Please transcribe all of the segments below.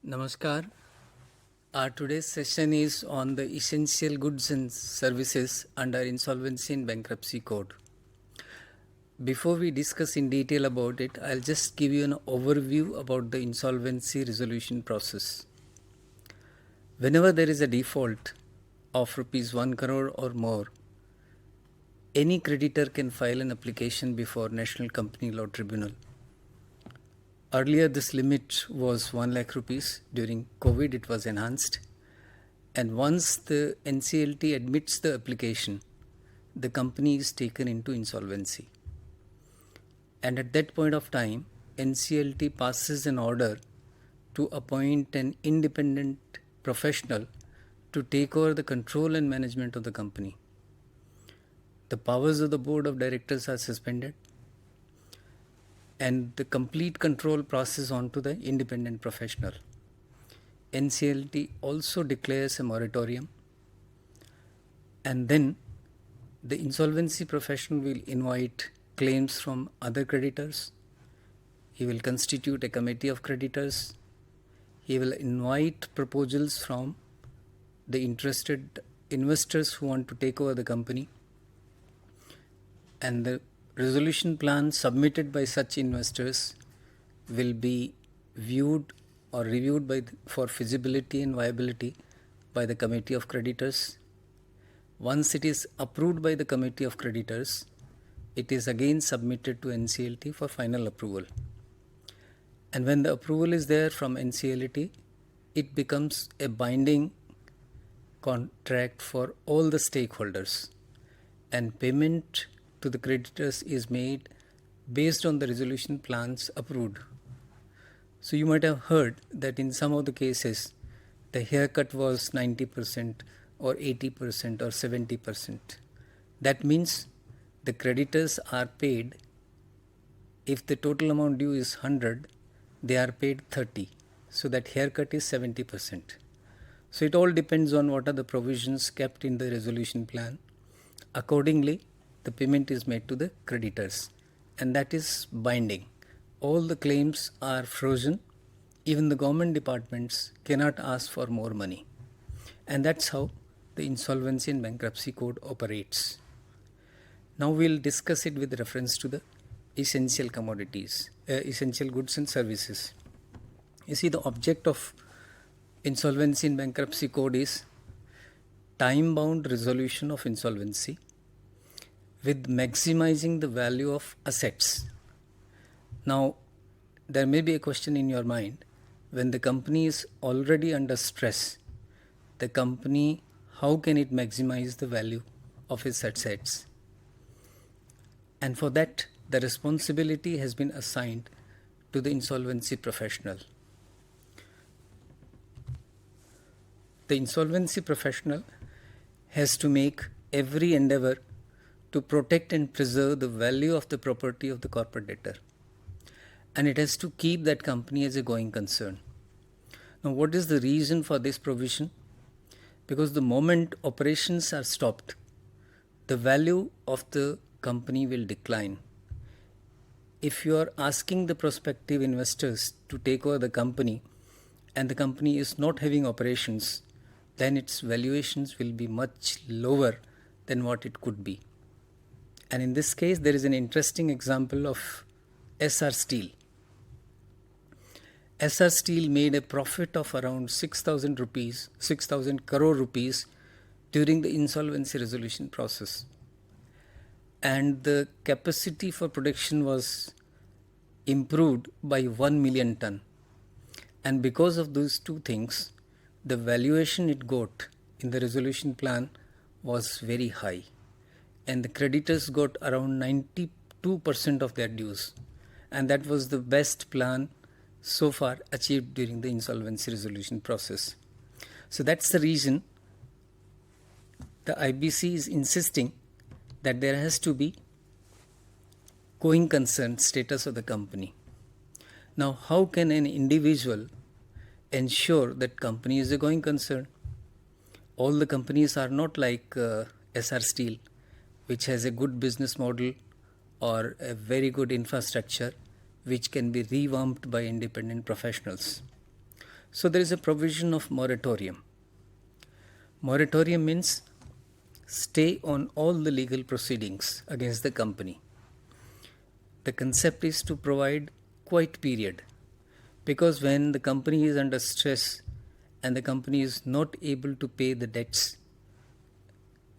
Namaskar. Our today's session is on the essential goods and services under Insolvency and Bankruptcy Code. Before we discuss in detail about it, I'll just give you an overview about the insolvency resolution process. Whenever there is a default of rupees 1 crore or more, any creditor can file an application before National Company Law Tribunal. Earlier, this limit was 1 lakh rupees. During COVID, it was enhanced. And once the NCLT admits the application, the company is taken into insolvency. And at that point of time, NCLT passes an order to appoint an independent professional to take over the control and management of the company. The powers of the board of directors are suspended, and the complete control passes on to the independent professional. NCLT also declares a moratorium, and then the insolvency professional will invite claims from other creditors. He will constitute a committee of creditors. He will invite proposals from the interested investors who want to take over the company, and the resolution plan submitted by such investors will be viewed or reviewed for feasibility and viability by the committee of creditors. Once it is approved by the committee of creditors, it is again submitted to NCLT for final approval. And when the approval is there from NCLT, it becomes a binding contract for all the stakeholders, and payment to the creditors is made based on the resolution plans approved. So you might have heard that in some of the cases, the haircut was 90% or 80% or 70%. That means the creditors are paid, if the total amount due is 100, they are paid 30. So that haircut is 70%. So it all depends on what are the provisions kept in the resolution plan. Accordingly, the payment is made to the creditors, and that is binding. All the claims are frozen. Even the government departments cannot ask for more money. And that's how the Insolvency and Bankruptcy Code operates. Now we'll discuss it with reference to the essential commodities, essential goods and services. You see, the object of Insolvency and Bankruptcy Code is time-bound resolution of insolvency with maximizing the value of assets. Now, there may be a question in your mind, when the company is already under stress, the company, how can it maximize the value of its assets? And for that, the responsibility has been assigned to the insolvency professional. The insolvency professional has to make every endeavor to protect and preserve the value of the property of the corporate debtor. And it has to keep that company as a going concern. Now, what is the reason for this provision? Because the moment operations are stopped, the value of the company will decline. If you are asking the prospective investors to take over the company and the company is not having operations, then its valuations will be much lower than what it could be. And in this case, there is an interesting example of Essar Steel. Essar Steel made a profit of around 6,000 crore rupees during the insolvency resolution process. And the capacity for production was improved by 1 million ton. And because of those two things, the valuation it got in the resolution plan was very high. And the creditors got around 92% of their dues. And that was the best plan so far achieved during the insolvency resolution process. So that's the reason the IBC is insisting that there has to be going concern status of the company. Now, how can an individual ensure that company is a going concern? All the companies are not like Essar Steel, which has a good business model or a very good infrastructure which can be revamped by independent professionals. So there is a provision of moratorium. Moratorium means stay on all the legal proceedings against the company. The concept is to provide quiet period, because when the company is under stress and the company is not able to pay the debts,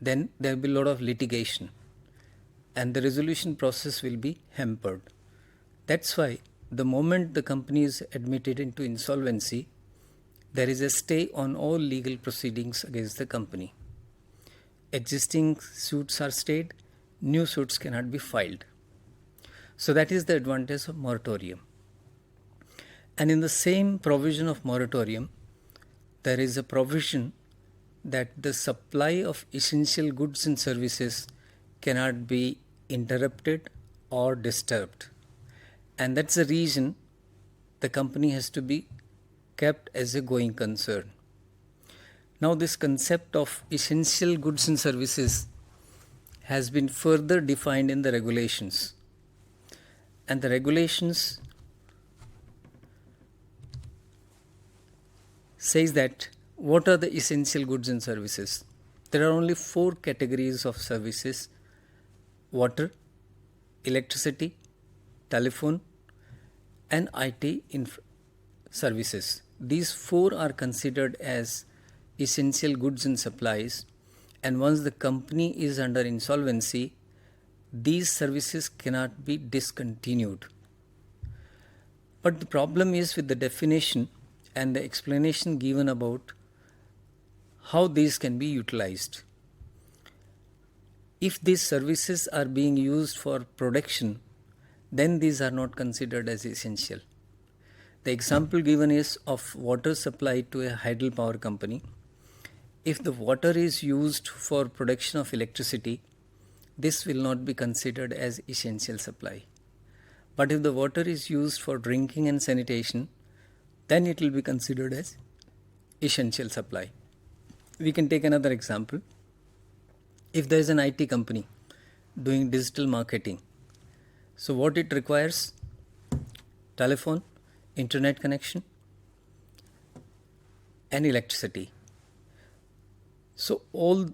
then there will be a lot of litigation and the resolution process will be hampered. That's why the moment the company is admitted into insolvency, there is a stay on all legal proceedings against the company. Existing suits are stayed, new suits cannot be filed. So that is the advantage of moratorium. And in the same provision of moratorium, there is a provision that the supply of essential goods and services cannot be interrupted or disturbed. And that's the reason the company has to be kept as a going concern. Now this concept of essential goods and services has been further defined in the regulations. And the regulations says that what are the essential goods and services? There are only 4 categories of services: water, electricity, telephone, and IT services. These 4 are considered as essential goods and supplies, and once the company is under insolvency, these services cannot be discontinued. But the problem is with the definition and the explanation given about how these can be utilized. If these services are being used for production, then these are not considered as essential. The example given is of water supply to a hydropower company. If the water is used for production of electricity, this will not be considered as essential supply. But if the water is used for drinking and sanitation, then it will be considered as essential supply. We can take another example. If there is an IT company doing digital marketing, so what it requires? Telephone, internet connection, and electricity. So all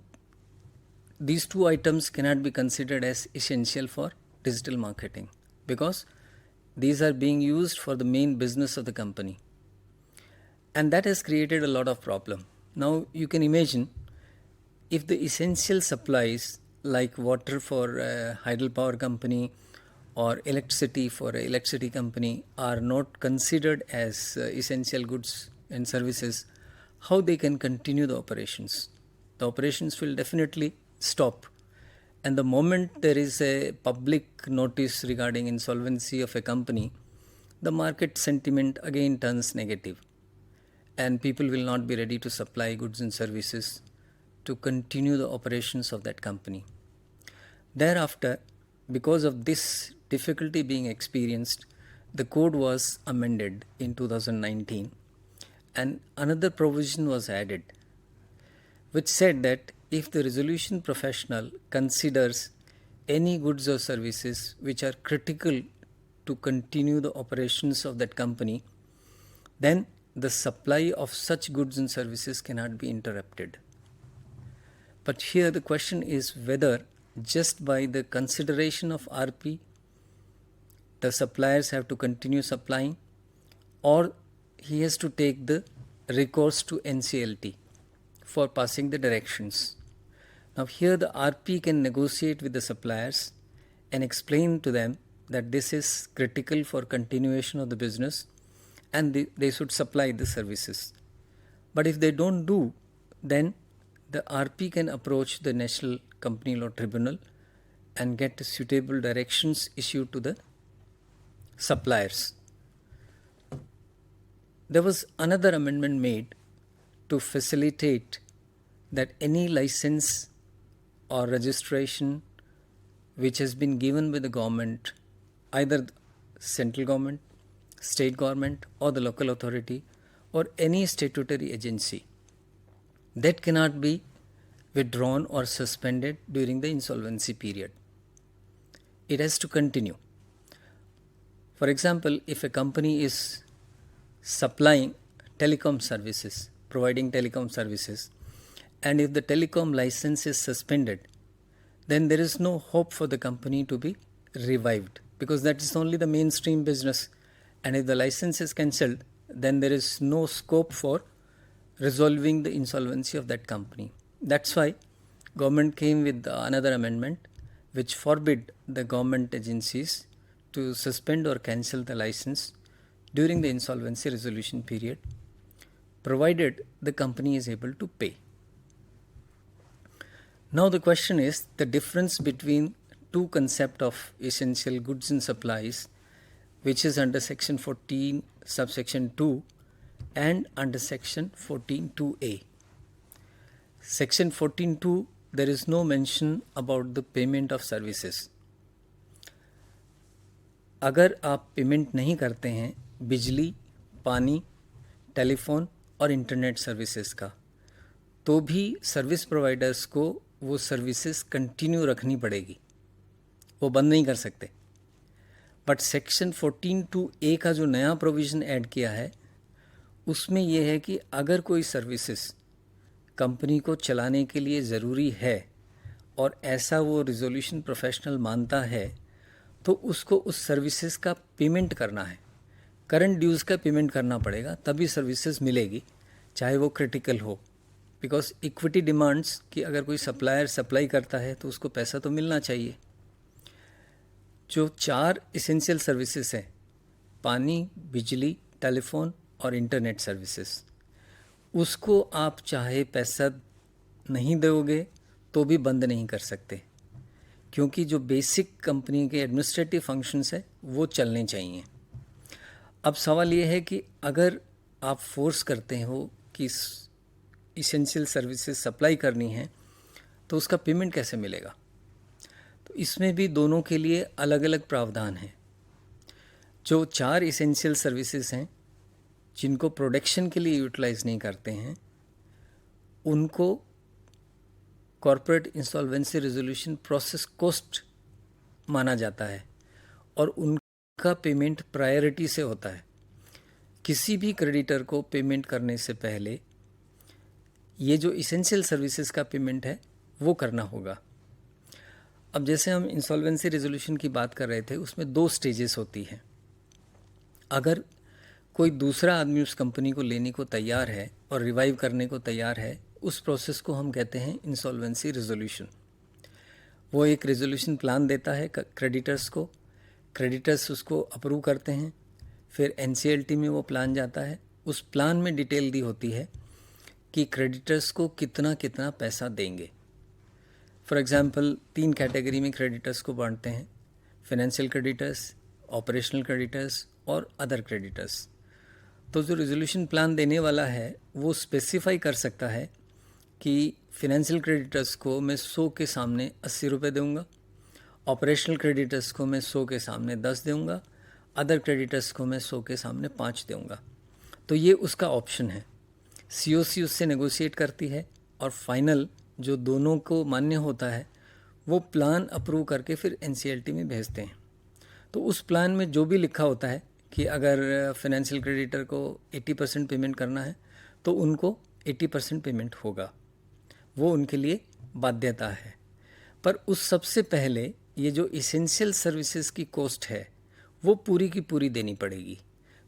these 2 items cannot be considered as essential for digital marketing, because these are being used for the main business of the company. And that has created a lot of problem. Now you can imagine, if the essential supplies like water for a hydropower company or electricity for an electricity company are not considered as essential goods and services, how they can continue the operations? The operations will definitely stop. And the moment there is a public notice regarding insolvency of a company, the market sentiment again turns negative, and people will not be ready to supply goods and services to continue the operations of that company. Thereafter, because of this difficulty being experienced, the code was amended in 2019, and another provision was added, which said that if the resolution professional considers any goods or services which are critical to continue the operations of that company, then the supply of such goods and services cannot be interrupted. But here the question is whether just by the consideration of RP, the suppliers have to continue supplying, or he has to take the recourse to NCLT for passing the directions. Now here the RP can negotiate with the suppliers and explain to them that this is critical for continuation of the business and they should supply the services. But if they don't do, then the RP can approach the National Company Law Tribunal and get suitable directions issued to the suppliers. There was another amendment made to facilitate that any license or registration which has been given by the government, either central government, state government or the local authority or any statutory agency, that cannot be withdrawn or suspended during the insolvency period. It has to continue. For example, if a company is supplying telecom services, providing telecom services, and if the telecom license is suspended, then there is no hope for the company to be revived, because that is only the mainstream business. And if the license is cancelled, then there is no scope for resolving the insolvency of that company. That's why government came with another amendment which forbid the government agencies to suspend or cancel the license during the insolvency resolution period, provided the company is able to pay. Now the question is the difference between two concepts of essential goods and supplies, which is under section 14 subsection 2 and under section 14(2)(a). Section 14(2) there is no mention about the payment of services. अगर आप payment नहीं करते हैं बिजली, पानी, telephone और internet services का, तो भी सर्विस प्रोवाइडर्स को वो सर्विसेज कंटिन्यू रखनी पड़ेगी, वो बंद नहीं कर सकते. बट सेक्शन 14(2)(a) का जो नया प्रोविज़न ऐड किया है उसमें यह है कि अगर कोई सर्विसेज कंपनी को चलाने के लिए ज़रूरी है और ऐसा वो रिजोल्यूशन प्रोफेशनल मानता है, तो उसको उस सर्विसेज का पेमेंट करना है, करंट ड्यूज़ का पेमेंट करना पड़ेगा, तभी सर्विसेज मिलेगी, चाहे वो क्रिटिकल हो. बिकॉज इक्विटी डिमांड्स कि अगर कोई सप्लायर सप्लाई करता है तो उसको पैसा तो मिलना चाहिए. जो 4 इसेंशियल सर्विसेज हैं, पानी, बिजली, टेलीफोन और इंटरनेट सर्विसेज, उसको आप चाहे पैसा नहीं दोगे तो भी बंद नहीं कर सकते, क्योंकि जो बेसिक कंपनी के एडमिनिस्ट्रेटिव फंक्शंस है वो चलने चाहिए. अब सवाल ये है कि अगर आप फोर्स करते हो कि इसेंशियल सर्विसेज सप्लाई करनी है तो उसका पेमेंट कैसे मिलेगा. तो इसमें भी दोनों के लिए अलग अलग प्रावधान हैं. जो 4 इसेंशियल सर्विसेज हैं जिनको प्रोडक्शन के लिए यूटिलाइज नहीं करते हैं, उनको corporate insolvency resolution process cost माना जाता है और उनका पेमेंट प्रायोरिटी से होता है. किसी भी क्रेडिटर को पेमेंट करने से पहले ये जो इसेंशियल सर्विसेज का पेमेंट है वो करना होगा. अब जैसे हम इंसॉल्वेंसी रेजोल्यूशन की बात कर रहे थे, उसमें 2 स्टेजेस होती हैं. अगर कोई दूसरा आदमी उस कंपनी को लेने को तैयार है और रिवाइव करने को तैयार है, उस प्रोसेस को हम कहते हैं इंसॉल्वेंसी रेजोल्यूशन. वो एक रेजोल्यूशन प्लान देता है क्रेडिटर्स को, क्रेडिटर्स उसको अप्रूव करते हैं, फिर एनसीएलटी में वो प्लान जाता है. उस प्लान में डिटेल दी होती है कि क्रेडिटर्स को कितना कितना पैसा देंगे. फॉर एग्ज़ाम्पल 3 कैटेगरी में क्रेडिटर्स को बांटते हैं: फाइनेंशियल क्रेडिटर्स, ऑपरेशनल क्रेडिटर्स और अदर क्रेडिटर्स. तो जो रेजोल्यूशन प्लान देने वाला है वो स्पेसिफाई कर सकता है कि फाइनेंशियल क्रेडिटर्स को मैं 100 के सामने 80 रुपये दूँगा, ऑपरेशनल क्रेडिटर्स को मैं 100 के सामने 10 दूँगा, अदर क्रेडिटर्स को मैं 100 के सामने 5 दूँगा. तो ये उसका ऑप्शन है. सीओसी उससे नेगोशिएट करती है और फाइनल जो दोनों को मान्य होता है वो प्लान अप्रूव करके फिर एनसीएलटी में भेजते हैं. तो उस प्लान में जो भी लिखा होता है कि अगर फाइनेंशियल क्रेडिटर को 80% पेमेंट करना है तो उनको 80% पेमेंट होगा, वो उनके लिए बाध्यता है. पर उस सबसे पहले ये जो इसेंशियल सर्विसेज की कॉस्ट है वो पूरी की पूरी देनी पड़ेगी.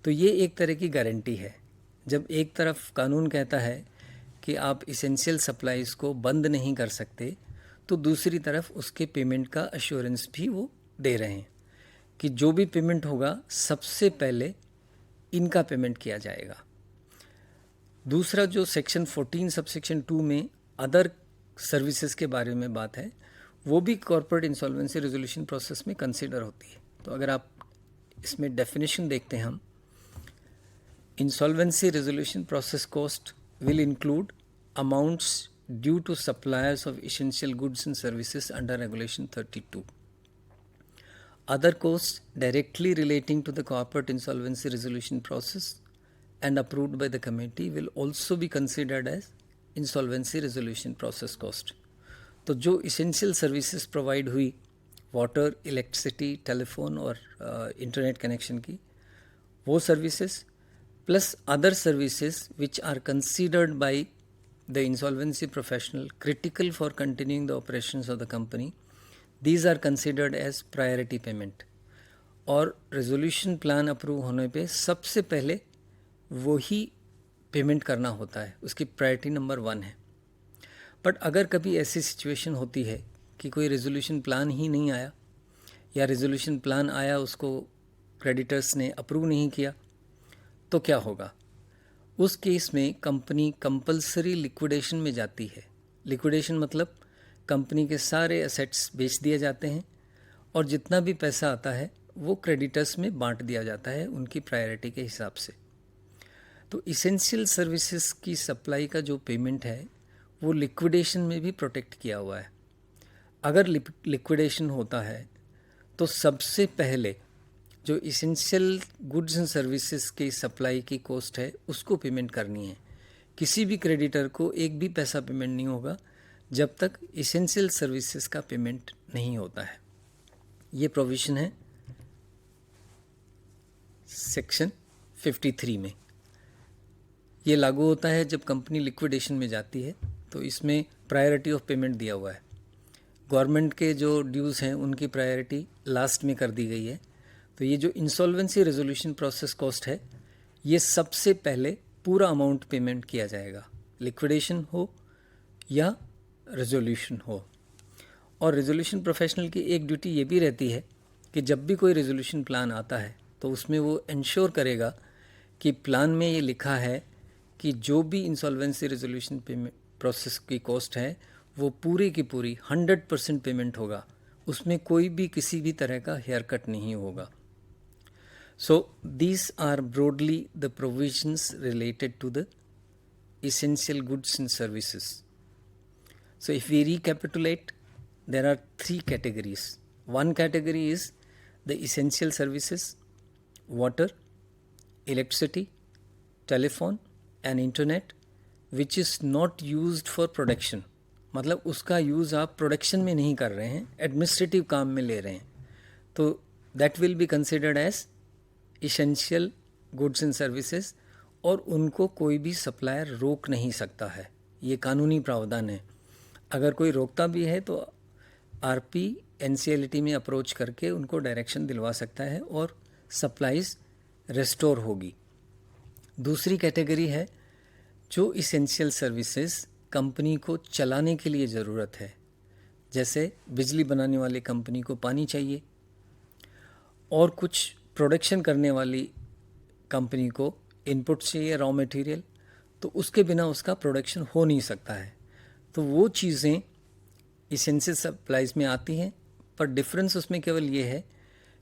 तो ये एक तरह की गारंटी है. जब एक तरफ कानून कहता है कि आप इसेंशियल सप्लाईज को बंद नहीं कर सकते, तो दूसरी तरफ उसके पेमेंट का अश्योरेंस भी वो दे रहे हैं कि जो भी पेमेंट होगा सबसे पहले इनका पेमेंट किया जाएगा. दूसरा जो सेक्शन 14 सबसेक्शन 2 में अदर सर्विसेज के बारे में बात है, वो भी कॉर्पोरेट इंसॉल्वेंसी रेजोल्यूशन प्रोसेस में कंसीडर होती है. तो अगर आप इसमें डेफिनेशन देखते हैं हम, insolvency resolution process cost will include amounts due to suppliers of essential goods and services under Regulation 32. Other costs directly relating to the corporate insolvency resolution process and approved by the committee will also be considered as insolvency resolution process cost. तो जो essential services provide हुई, water, electricity, telephone और internet connection की, वो services plus other services which are considered by the insolvency professional critical for continuing the operations of the company, these are considered as priority payment. और resolution plan approve होने पे सबसे पहले वही payment करना होता है, उसकी प्रायोरिटी नंबर 1 है. बट अगर कभी ऐसी सिचुएशन होती है कि कोई रेजोल्यूशन प्लान ही नहीं आया, या रेजोल्यूशन प्लान आया उसको क्रेडिटर्स ने अप्रूव नहीं किया, तो क्या होगा? उस केस में कंपनी कंपल्सरी लिक्विडेशन में जाती है. लिक्विडेशन मतलब कंपनी के सारे एसेट्स बेच दिए जाते हैं और जितना भी पैसा आता है वो क्रेडिटर्स में बांट दिया जाता है उनकी प्रायोरिटी के हिसाब से. तो इसेंशियल सर्विसेज की सप्लाई का जो पेमेंट है वो लिक्विडेशन में भी प्रोटेक्ट किया हुआ है. अगर लिक्विडेशन होता है तो सबसे पहले जो इसेंशियल गुड्स एंड सर्विसेज की सप्लाई की कॉस्ट है उसको पेमेंट करनी है. किसी भी क्रेडिटर को एक भी पैसा पेमेंट नहीं होगा जब तक इसेंशियल सर्विसेज का पेमेंट नहीं होता है. ये प्रोविज़न है सेक्शन 53 में. ये लागू होता है जब कंपनी लिक्विडेशन में जाती है, तो इसमें प्रायोरिटी ऑफ पेमेंट दिया हुआ है. गवर्नमेंट के जो ड्यूज़ हैं उनकी प्रायोरिटी लास्ट में कर दी गई है. तो ये जो इंसॉल्वेंसी रेजोल्यूशन प्रोसेस कॉस्ट है ये सबसे पहले पूरा अमाउंट पेमेंट किया जाएगा, लिक्विडेशन हो या रेजोल्यूशन हो. और रेजोल्यूशन प्रोफेशनल की एक ड्यूटी ये भी रहती है कि जब भी कोई रेजोल्यूशन प्लान आता है तो उसमें वो इंश्योर करेगा कि प्लान में ये लिखा है कि जो भी इंसॉल्वेंसी रेजोल्यूशन पेमेंट प्रोसेस की कॉस्ट है वो पूरी की पूरी 100% पेमेंट होगा, उसमें कोई भी किसी भी तरह का हेयर कट नहीं होगा. So these are broadly the provisions related to the essential goods and services. So if we recapitulate, there are 3 categories. One category is the essential services: water, electricity, telephone and internet, which is not used for production. मतलब उसका use आप production में नहीं कर रहे हैं, administrative काम में ले रहे हैं, तो that will be considered as essential goods and services और उनको कोई भी सप्लायर रोक नहीं सकता है. ये कानूनी प्रावधान है. अगर कोई रोकता भी है तो आरपी एनसीएलटी में अप्रोच करके उनको डायरेक्शन दिलवा सकता है और सप्लाईज रेस्टोर होगी. दूसरी कैटेगरी है जो इसेंशियल सर्विसेज कंपनी को चलाने के लिए ज़रूरत है. जैसे बिजली बनाने वाली कंपनी को पानी चाहिए और कुछ प्रोडक्शन करने वाली कंपनी को इनपुट चाहिए, रॉ मटेरियल, तो उसके बिना उसका प्रोडक्शन हो नहीं सकता है. तो वो चीज़ें इसेंशियल सप्लाईज में आती हैं, पर डिफरेंस उसमें केवल ये है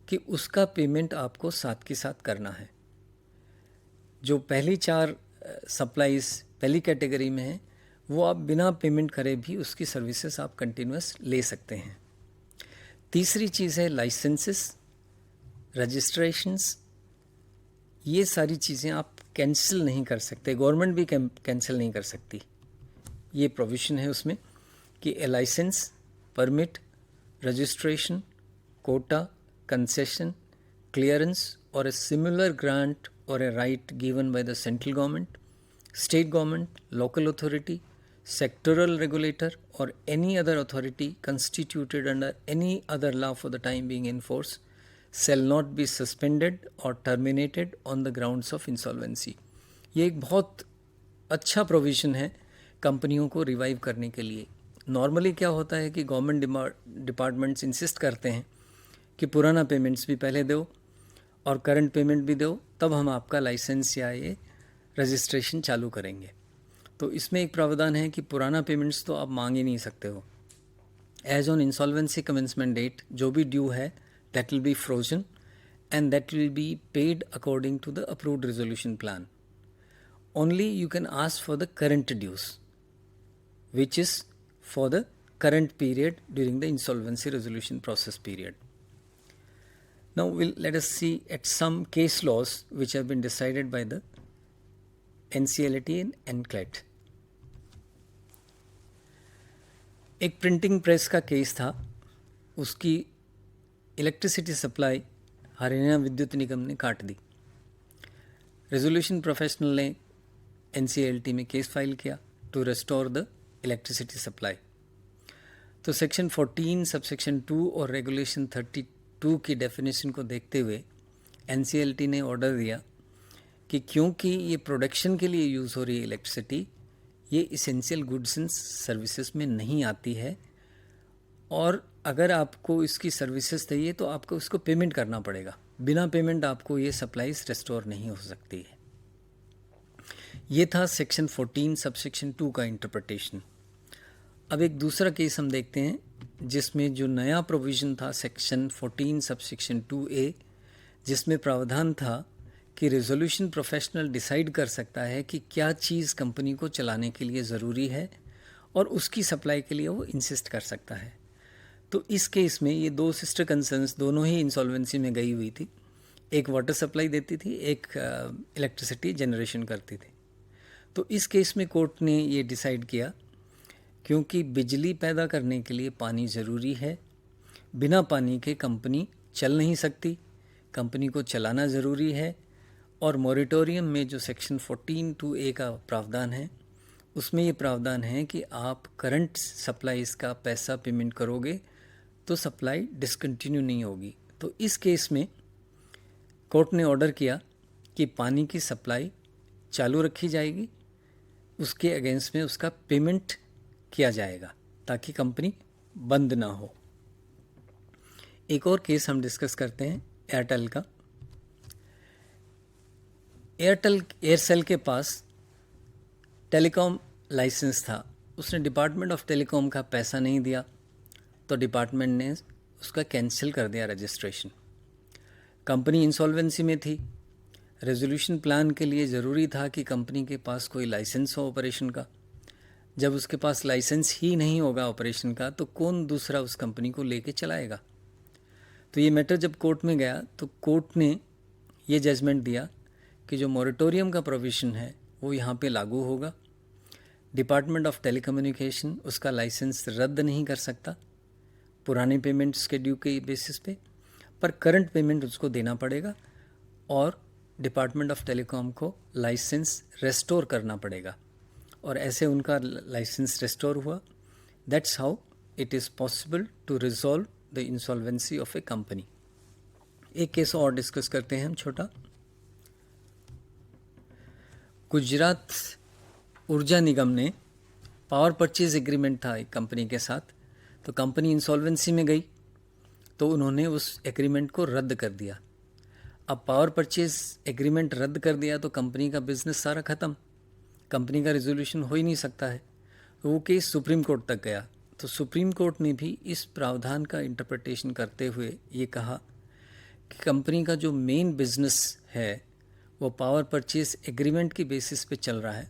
कि उसका पेमेंट आपको साथ के साथ करना है. जो पहली 4 सप्लाईज पहली कैटेगरी में है वो आप बिना पेमेंट करे भी उसकी सर्विसेज आप कंटिन्यूस ले सकते हैं. तीसरी चीज़ है लाइसेंसेस, रजिस्ट्रेशंस. ये सारी चीज़ें आप कैंसिल नहीं कर सकते, गवर्नमेंट भी कैंसिल नहीं कर सकती. ये प्रोविज़न है उसमें कि a licence, permit, registration, quota, concession, clearance और a similar grant or a right given by the central government, state government, local authority, sectoral regulator or any other authority constituted under any other law for the time being in force shall not be suspended or terminated on the grounds of insolvency. ये एक बहुत अच्छा provision है कंपनियों को revive करने के लिए. नॉर्मली क्या होता है कि गवर्नमेंट डिपार्टमेंट्स इंसिस्ट करते हैं कि पुराना पेमेंट्स भी पहले दो और करंट पेमेंट भी दो, तब हम आपका लाइसेंस या ये रजिस्ट्रेशन चालू करेंगे. तो इसमें एक प्रावधान है कि पुराना पेमेंट्स तो आप मांग ही नहीं सकते हो. As on insolvency commencement date जो भी ड्यू है that will be frozen and that will be paid according to the approved resolution plan. Only you can ask for the current dues which is for the current period during the insolvency resolution process period. Now let us see at some case laws which have been decided by the NCLT and NCLAT. एक printing press का case था, उसकी electricity supply Haryana Vidyut Nigam ने काट दी. Resolution professional ने NCLT में case file किया to restore the electricity supply. तो सेक्शन 14 सबसेक्शन 2 और रेगुलेशन 32 की डेफिनेशन को देखते हुए NCLT ने ऑर्डर दिया कि क्योंकि ये प्रोडक्शन के लिए यूज़ हो रही है इलेक्ट्रिसिटी, ये इसेंशियल गुड्स एंड सर्विसेज में नहीं आती है, और अगर आपको इसकी सर्विसेज चाहिए तो आपको उसको पेमेंट करना पड़ेगा। बिना पेमेंट आपको ये सप्लाईज रेस्टोर नहीं हो सकती है। ये था सेक्शन 14 सबसेक्शन 2 का इंटरप्रिटेशन। अब एक दूसरा केस हम देखते हैं जिसमें जो नया प्रोविज़न था सेक्शन 14 सबसेक्शन 2A, जिसमें प्रावधान था कि रेजोल्यूशन प्रोफेशनल डिसाइड कर सकता है कि क्या चीज़ कंपनी को चलाने के लिए ज़रूरी है और उसकी सप्लाई के लिए वो इंसिस्ट कर सकता है। तो इस केस में ये दो सिस्टर कंसर्न्स दोनों ही इंसॉल्वेंसी में गई हुई थी। एक वाटर सप्लाई देती थी, एक इलेक्ट्रिसिटी जनरेशन करती थी। तो इस केस में कोर्ट ने ये डिसाइड किया क्योंकि बिजली पैदा करने के लिए पानी ज़रूरी है, बिना पानी के कंपनी चल नहीं सकती, कंपनी को चलाना ज़रूरी है, और मॉरिटोरियम में जो सेक्शन 14(2)A का प्रावधान है उसमें ये प्रावधान है कि आप करंट सप्लाईज का पैसा पेमेंट करोगे तो सप्लाई डिसकंटिन्यू नहीं होगी। तो इस केस में कोर्ट ने ऑर्डर किया कि पानी की सप्लाई चालू रखी जाएगी, उसके अगेंस्ट में उसका पेमेंट किया जाएगा ताकि कंपनी बंद ना हो। एक और केस हम डिस्कस करते हैं एयरटेल का। एयरसेल के पास टेलीकॉम लाइसेंस था, उसने डिपार्टमेंट ऑफ टेलीकॉम का पैसा नहीं दिया तो डिपार्टमेंट ने उसका कैंसिल कर दिया रजिस्ट्रेशन। कंपनी इंसॉल्वेंसी में थी, रेजोल्यूशन प्लान के लिए ज़रूरी था कि कंपनी के पास कोई लाइसेंस हो ऑपरेशन का। जब उसके पास लाइसेंस ही नहीं होगा ऑपरेशन का तो कौन दूसरा उस कंपनी को लेके चलाएगा। तो ये मैटर जब कोर्ट में गया तो कोर्ट ने ये जजमेंट दिया कि जो मॉरिटोरियम का प्रोविज़न है वो यहाँ पे लागू होगा। डिपार्टमेंट ऑफ टेलीकम्युनिकेशन उसका लाइसेंस रद्द नहीं कर सकता पुराने पेमेंट स्केड्यूल के बेसिस पे, पर करंट पेमेंट उसको देना पड़ेगा और डिपार्टमेंट ऑफ टेलीकॉम को लाइसेंस रेस्टोर करना पड़ेगा, और ऐसे उनका लाइसेंस रेस्टोर हुआ। That's how it is possible to resolve the insolvency of a company. एक केस और डिस्कस करते हैं हम छोटा। गुजरात ऊर्जा निगम ने पावर परचेज एग्रीमेंट था एक कंपनी के साथ, तो कंपनी इंसॉल्वेंसी में गई तो उन्होंने उस एग्रीमेंट को रद्द कर दिया। अब पावर परचेज एग्रीमेंट रद्द कर दिया तो कंपनी का बिजनेस सारा ख़त्म, कंपनी का रिजोल्यूशन हो ही नहीं सकता है। वो केस सुप्रीम कोर्ट तक गया, तो सुप्रीम कोर्ट ने भी इस प्रावधान का इंटरप्रिटेशन करते हुए ये कहा कि कंपनी का जो मेन बिजनेस है वो पावर परचेज एग्रीमेंट की बेसिस पे चल रहा है,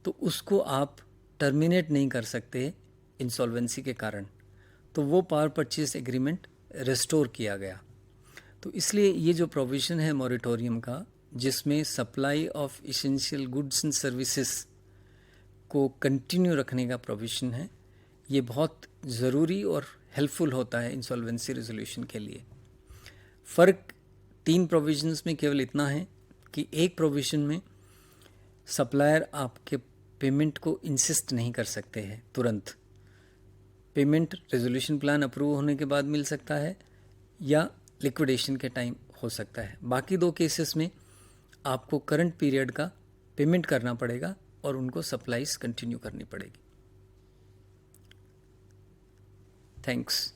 तो उसको आप टर्मिनेट नहीं कर सकते इंसॉल्वेंसी के कारण। तो वो पावर परचेज एग्रीमेंट रेस्टोर किया गया। तो इसलिए ये जो प्रोविज़न है मॉरिटोरियम का, जिसमें supply of essential goods and services को कंटिन्यू रखने का प्रोविज़न है, ये बहुत ज़रूरी और हेल्पफुल होता है इंसॉल्वेंसी रेजोल्यूशन के लिए। फ़र्क 3 प्रोविजंस में केवल इतना है कि एक प्रोविज़न में सप्लायर आपके पेमेंट को इंसिस्ट नहीं कर सकते हैं तुरंत, पेमेंट रेजोल्यूशन प्लान अप्रूव होने के बाद मिल सकता है या लिक्विडेशन के टाइम हो सकता है। बाकी 2 केसेस में आपको करंट पीरियड का पेमेंट करना पड़ेगा और उनको सप्लाईज कंटिन्यू करनी पड़ेगी। थैंक्स।